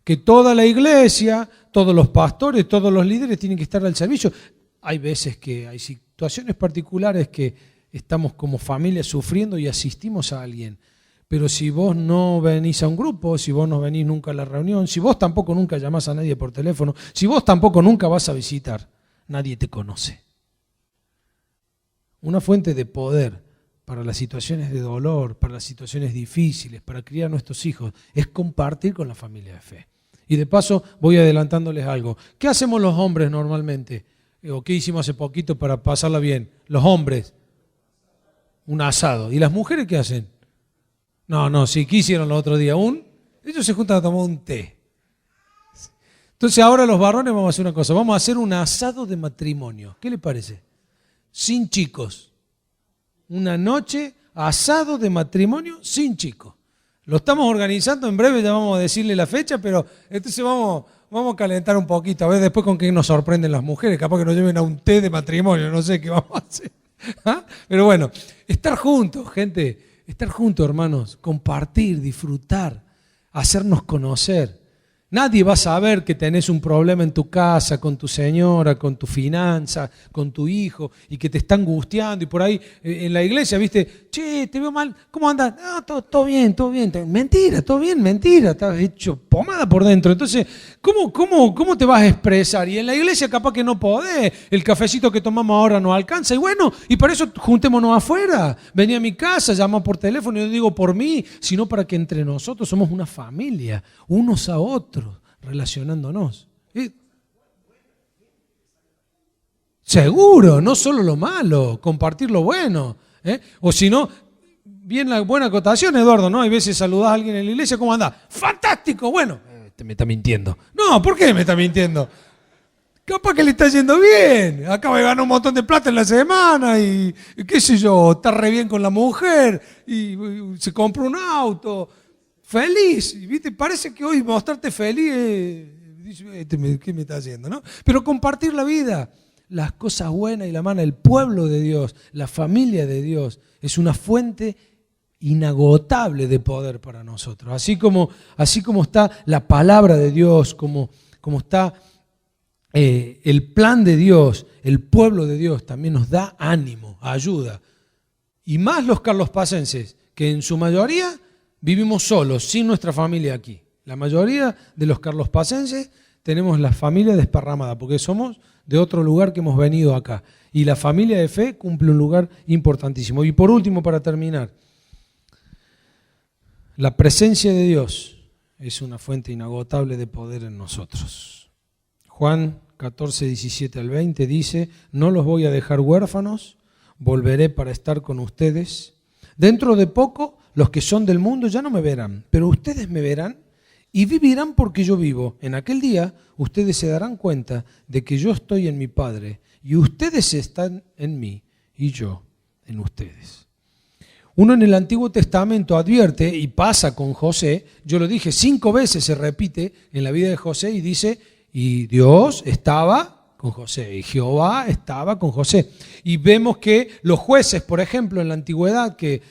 que toda la iglesia, todos los pastores, todos los líderes tienen que estar al servicio. Hay veces que hay situaciones particulares que estamos como familia sufriendo y asistimos a alguien, Pero si vos no venís a un grupo, si vos no venís nunca a la reunión, si vos tampoco nunca llamás a nadie por teléfono, si vos tampoco nunca vas a visitar, nadie te conoce. Una fuente de poder para las situaciones de dolor, para las situaciones difíciles, para criar a nuestros hijos, es compartir con la familia de fe. Y de paso voy adelantándoles algo. ¿Qué hacemos los hombres normalmente? ¿O qué hicimos hace poquito para pasarla bien? Los hombres, un asado. ¿Y las mujeres qué hacen? No, sí, ¿qué hicieron los otros días? Ellos se juntan a tomar un té. Entonces ahora los varones vamos a hacer una cosa, vamos a hacer un asado de matrimonio. ¿Qué les parece? Sin chicos. Una noche, asado de matrimonio sin chicos. Lo estamos organizando, en breve ya vamos a decirle la fecha, pero entonces vamos a calentar un poquito, a ver después con qué nos sorprenden las mujeres, capaz que nos lleven a un té de matrimonio, no sé qué vamos a hacer. ¿Ah? Pero bueno, estar juntos, gente. Estar juntos, hermanos, compartir, disfrutar, hacernos conocer. Nadie va a saber que tenés un problema en tu casa, con tu señora, con tu finanza, con tu hijo, y que te está angustiando. Y por ahí en la iglesia, viste, che, te veo mal, ¿cómo andas? No, todo bien, todo bien. Mentira, todo bien, mentira. Estás hecho pomada por dentro. Entonces, ¿cómo te vas a expresar? Y en la iglesia capaz que no podés. El cafecito que tomamos ahora no alcanza. Y bueno, y para eso juntémonos afuera. Vení a mi casa, llama por teléfono, y no digo por mí, sino para que entre nosotros somos una familia, unos a otros, relacionándonos. Seguro, no solo lo malo, compartir lo bueno. O si no, bien la buena acotación, Eduardo, ¿no? Hay veces saludás a alguien en la iglesia, ¿cómo andás? ¡Fantástico! Bueno, me está mintiendo. No, ¿por qué me está mintiendo? Capaz que le está yendo bien. Acaba de ganar un montón de plata en la semana y qué sé yo, está re bien con la mujer y se compró un auto. Feliz, ¿viste? Parece que hoy mostrarte feliz, ¿qué me está haciendo, no? Pero compartir la vida, las cosas buenas y la mano, el pueblo de Dios, la familia de Dios, es una fuente inagotable de poder para nosotros. Así como está la palabra de Dios, como está el plan de Dios, el pueblo de Dios también nos da ánimo, ayuda. Y más los carlospacenses, que en su mayoría vivimos solos, sin nuestra familia aquí. La mayoría de los carlospacenses tenemos la familia desparramada, porque somos de otro lugar que hemos venido acá. Y la familia de fe cumple un lugar importantísimo. Y por último, para terminar, la presencia de Dios es una fuente inagotable de poder en nosotros. Juan 14, 17 al 20 dice: no los voy a dejar huérfanos, volveré para estar con ustedes. Dentro de poco, los que son del mundo ya no me verán, pero ustedes me verán y vivirán porque yo vivo. En aquel día ustedes se darán cuenta de que yo estoy en mi Padre y ustedes están en mí y yo en ustedes. Uno en el Antiguo Testamento advierte, y pasa con José, yo lo dije 5 veces, se repite en la vida de José, y dice, y Dios estaba con José, y Jehová estaba con José. Y vemos que los jueces, por ejemplo, en la antigüedad, que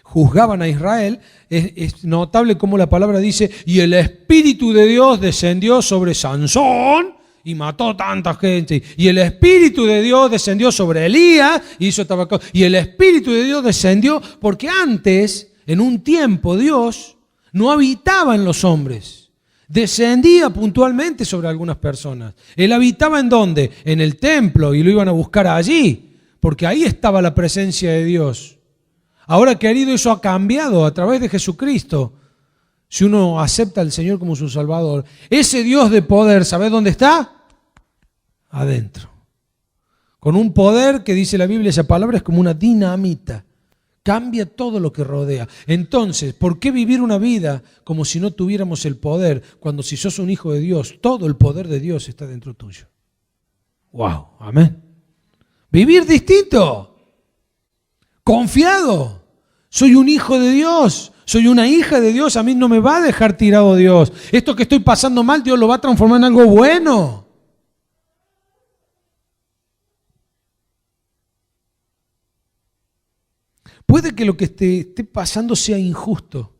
juzgaban a Israel, es notable como la palabra dice, y el Espíritu de Dios descendió sobre Sansón y mató tanta gente. Y el Espíritu de Dios descendió sobre Elías y hizo tabaco. Y el Espíritu de Dios descendió porque antes, en un tiempo, Dios no habitaba en los hombres. Descendía puntualmente sobre algunas personas. Él habitaba ¿en dónde? En el templo, y lo iban a buscar allí, porque ahí estaba la presencia de Dios. Ahora, querido, eso ha cambiado a través de Jesucristo. Si uno acepta al Señor como su Salvador, ese Dios de poder, ¿sabes dónde está? Adentro. Con un poder que dice la Biblia, esa palabra es como una dinamita. Cambia todo lo que rodea. Entonces, ¿por qué vivir una vida como si no tuviéramos el poder, cuando si sos un hijo de Dios, todo el poder de Dios está dentro tuyo? ¡Wow! Amén. Vivir distinto. Confiado. Soy un hijo de Dios. Soy una hija de Dios. A mí no me va a dejar tirado Dios. Esto que estoy pasando mal, Dios lo va a transformar en algo bueno. Puede que lo que te esté pasando sea injusto,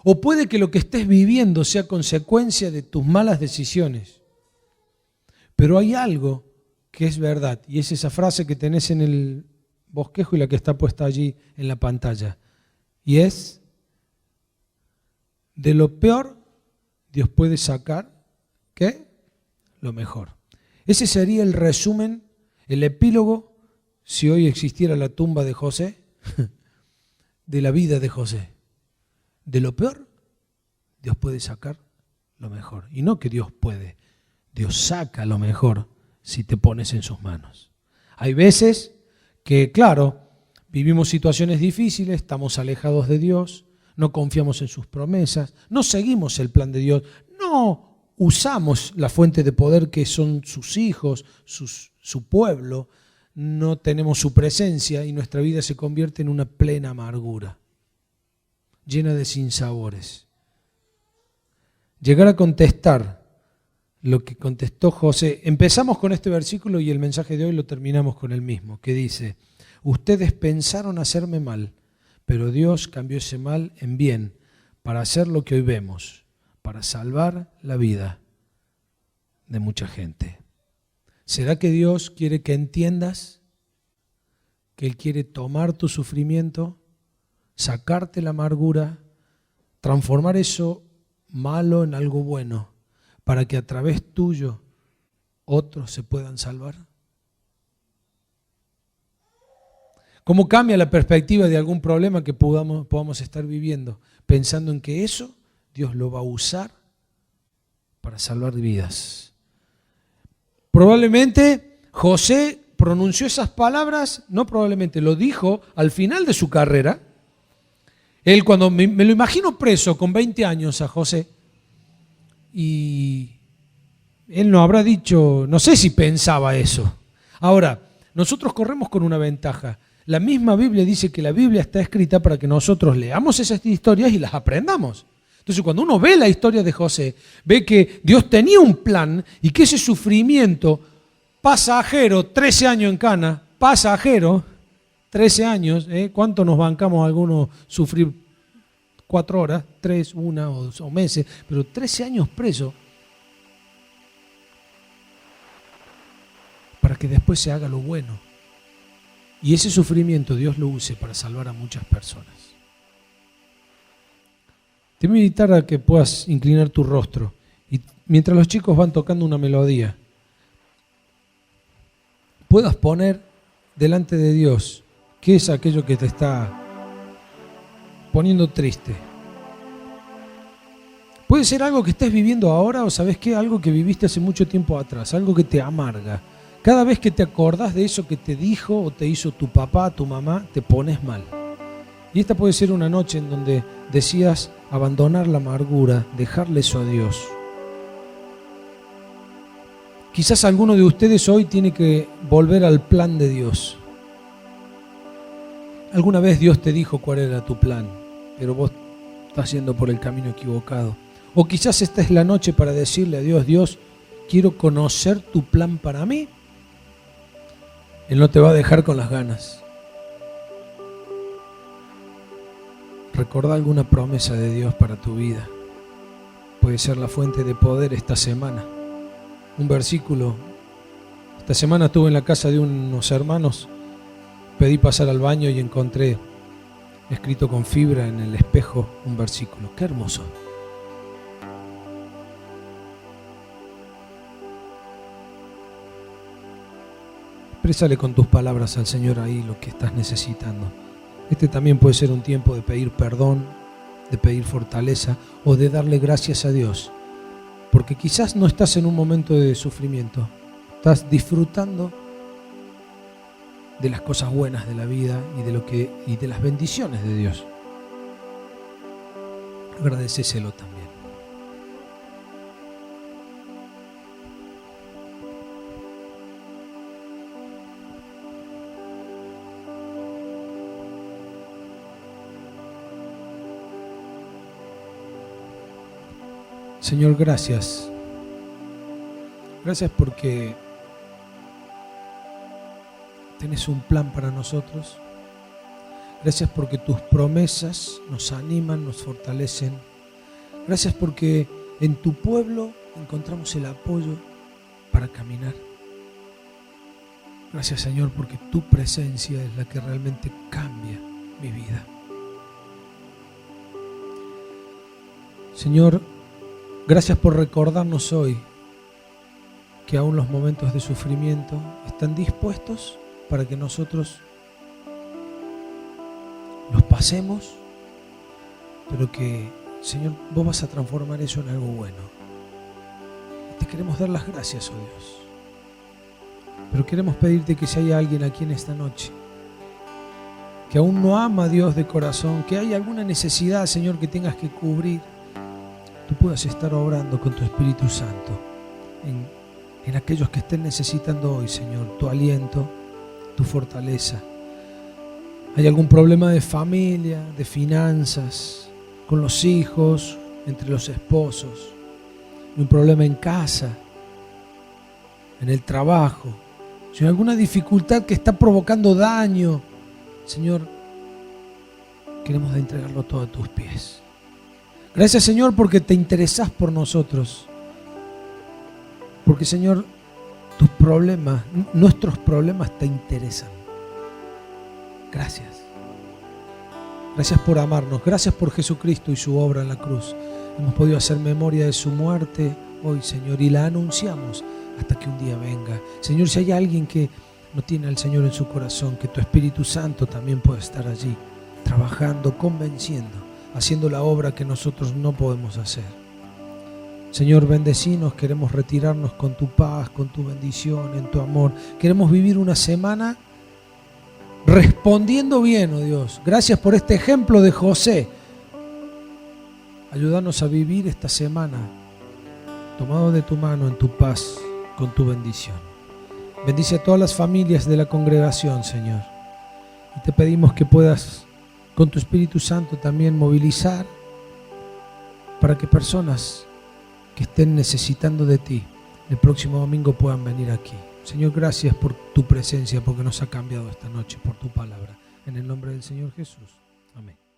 o puede que lo que estés viviendo sea consecuencia de tus malas decisiones. Pero hay algo que es verdad, y es esa frase que tenés en el bosquejo y la que está puesta allí en la pantalla. Y es, De lo peor, Dios puede sacar, ¿qué? Lo mejor. Ese sería el resumen, el epílogo, si hoy existiera la tumba de José, de la vida de José. De lo peor, Dios puede sacar lo mejor. Y no que Dios puede, Dios saca lo mejor si te pones en sus manos. Hay veces que, claro, vivimos situaciones difíciles, estamos alejados de Dios, no confiamos en sus promesas, no seguimos el plan de Dios, no usamos la fuente de poder que son sus hijos, su pueblo, no tenemos su presencia y nuestra vida se convierte en una plena amargura, llena de sinsabores. Llegar a contestar lo que contestó José. Empezamos con este versículo y el mensaje de hoy lo terminamos con el mismo, que dice: ustedes pensaron hacerme mal, pero Dios cambió ese mal en bien para hacer lo que hoy vemos, para salvar la vida de mucha gente. ¿Será que Dios quiere que entiendas que Él quiere tomar tu sufrimiento, sacarte la amargura, transformar eso malo en algo bueno, para que a través tuyo otros se puedan salvar? ¿Cómo cambia la perspectiva de algún problema que podamos estar viviendo? Pensando en que eso Dios lo va a usar para salvar vidas. Probablemente José pronunció esas palabras, no probablemente, lo dijo al final de su carrera. Él, cuando me lo imagino preso con 20 años a José, y él no habrá dicho, no sé si pensaba eso. Ahora, nosotros corremos con una ventaja. La misma Biblia dice que la Biblia está escrita para que nosotros leamos esas historias y las aprendamos. Entonces, cuando uno ve la historia de José, ve que Dios tenía un plan y que ese sufrimiento pasajero, 13 años en cana, pasajero, 13 años, ¿cuánto nos bancamos algunos sufrir 4 horas, 3, 1 o meses, pero 13 años preso para que después se haga lo bueno. Y ese sufrimiento Dios lo use para salvar a muchas personas. Te voy a invitar a que puedas inclinar tu rostro y mientras los chicos van tocando una melodía, puedas poner delante de Dios qué es aquello que te está poniendo triste. Puede ser algo que estés viviendo ahora o ¿sabes qué? Algo que viviste hace mucho tiempo atrás, algo que te amarga. Cada vez que te acordás de eso que te dijo o te hizo tu papá, tu mamá, te pones mal. Y esta puede ser una noche en donde decías abandonar la amargura, dejarle eso a Dios. Quizás alguno de ustedes hoy tiene que volver al plan de Dios. Alguna vez Dios te dijo cuál era tu plan, pero vos estás yendo por el camino equivocado. O quizás esta es la noche para decirle a Dios: Dios, quiero conocer tu plan para mí. Él no te va a dejar con las ganas. Recordá alguna promesa de Dios para tu vida. Puede ser la fuente de poder esta semana. Un versículo. Esta semana estuve en la casa de unos hermanos. Pedí pasar al baño y encontré escrito con fibra en el espejo un versículo. ¡Qué hermoso! Exprésale con tus palabras al Señor ahí lo que estás necesitando. Este también puede ser un tiempo de pedir perdón, de pedir fortaleza o de darle gracias a Dios. Porque quizás no estás en un momento de sufrimiento. Estás disfrutando de las cosas buenas de la vida y de las bendiciones de Dios. Agradecéselo también. Señor, gracias. Gracias porque tenés un plan para nosotros. Gracias porque tus promesas nos animan, nos fortalecen. Gracias porque en tu pueblo encontramos el apoyo para caminar. Gracias, Señor, porque tu presencia es la que realmente cambia mi vida. Señor, gracias por recordarnos hoy que aún los momentos de sufrimiento están dispuestos para que nosotros los pasemos, pero que, Señor, vos vas a transformar eso en algo bueno. Y te queremos dar las gracias, oh Dios. Pero queremos pedirte que si hay alguien aquí en esta noche que aún no ama a Dios de corazón, que hay alguna necesidad, Señor, que tengas que cubrir, tú puedas estar obrando con tu Espíritu Santo en aquellos que estén necesitando hoy, Señor, tu aliento, tu fortaleza. Hay algún problema de familia, de finanzas, con los hijos, entre los esposos, un problema en casa, en el trabajo, si hay alguna dificultad que está provocando daño, Señor, queremos entregarlo todo a tus pies. Gracias, Señor, porque te interesás por nosotros. Porque, Señor, tus problemas, nuestros problemas te interesan. Gracias. Gracias por amarnos. Gracias por Jesucristo y su obra en la cruz. Hemos podido hacer memoria de su muerte hoy, Señor, y la anunciamos hasta que un día venga. Señor, si hay alguien que no tiene al Señor en su corazón, que tu Espíritu Santo también pueda estar allí, trabajando, convenciendo, haciendo la obra que nosotros no podemos hacer. Señor, bendecinos, queremos retirarnos con tu paz, con tu bendición, en tu amor. Queremos vivir una semana respondiendo bien, oh Dios. Gracias por este ejemplo de José. Ayúdanos a vivir esta semana tomado de tu mano en tu paz, con tu bendición. Bendice a todas las familias de la congregación, Señor. Y te pedimos que puedas, con tu Espíritu Santo, también movilizar para que personas que estén necesitando de ti el próximo domingo puedan venir aquí. Señor, gracias por tu presencia, porque nos ha cambiado esta noche, por tu palabra. En el nombre del Señor Jesús. Amén.